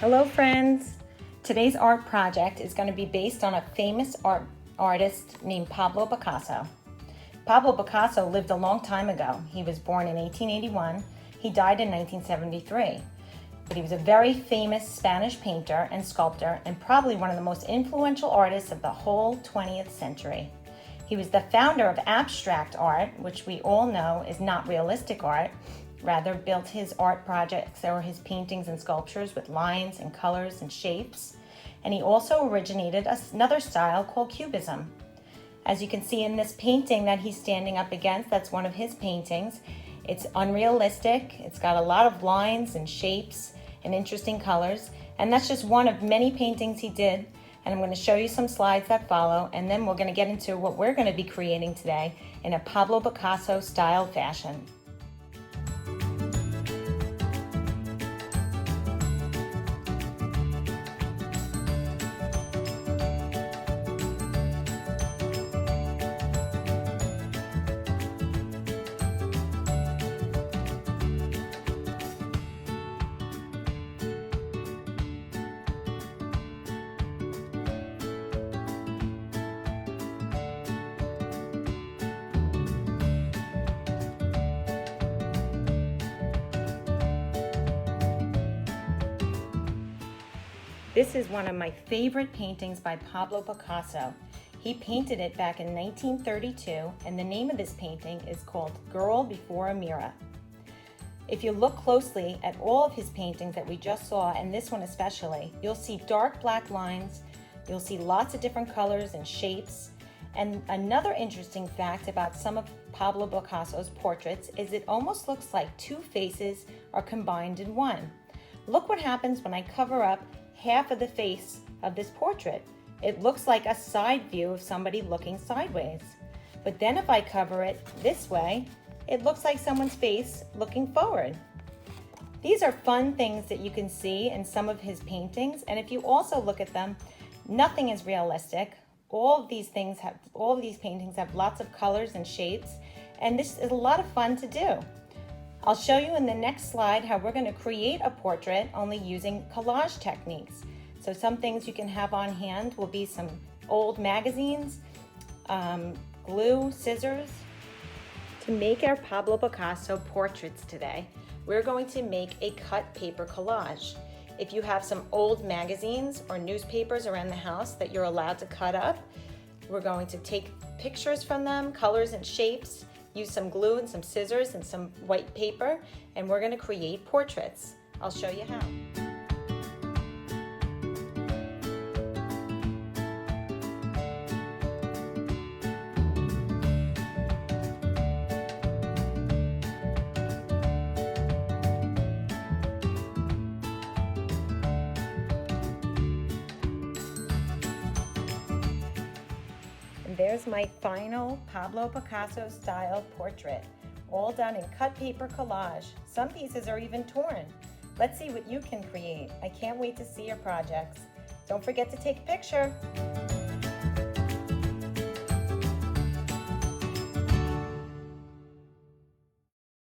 Hello friends! Today's art project is going to be based on a famous artist named Pablo Picasso. Pablo Picasso lived a long time ago. He was born in 1881. He died in 1973. But he was a very famous Spanish painter and sculptor and probably one of the most influential artists of the whole 20th century. He was the founder of abstract art, which we all know is not realistic art, rather built his art projects or his paintings and sculptures with lines and colors and shapes. And he also originated another style called Cubism. As you can see in this painting that he's standing up against, that's one of his paintings. It's unrealistic, it's got a lot of lines and shapes and interesting colors, and that's just one of many paintings he did. And I'm going to show you some slides that follow, and then we're going to get into what we're going to be creating today in a Pablo Picasso style fashion. This is one of my favorite paintings by Pablo Picasso. He painted it back in 1932, and the name of this painting is called Girl Before a Mirror. If you look closely at all of his paintings that we just saw, and this one especially, you'll see dark black lines, you'll see lots of different colors and shapes. And another interesting fact about some of Pablo Picasso's portraits is it almost looks like two faces are combined in one. Look what happens when I cover up half of the face of this portrait. It looks like a side view of somebody looking sideways. But then if I cover it this way, it looks like someone's face looking forward. These are fun things that you can see in some of his paintings, and if you also look at them, nothing is realistic. All of these paintings have lots of colors and shapes, and this is a lot of fun to do. I'll show you in the next slide how we're going to create a portrait only using collage techniques. So some things you can have on hand will be some old magazines, glue, scissors. To make our Pablo Picasso portraits today, we're going to make a cut paper collage. If you have some old magazines or newspapers around the house that you're allowed to cut up, we're going to take pictures from them, colors and shapes, use some glue and some scissors and some white paper, and we're going to create portraits. I'll show you how. And there's my final Pablo Picasso style portrait, all done in cut paper collage. Some pieces are even torn. Let's see what you can create. I can't wait to see your projects. Don't forget to take a picture.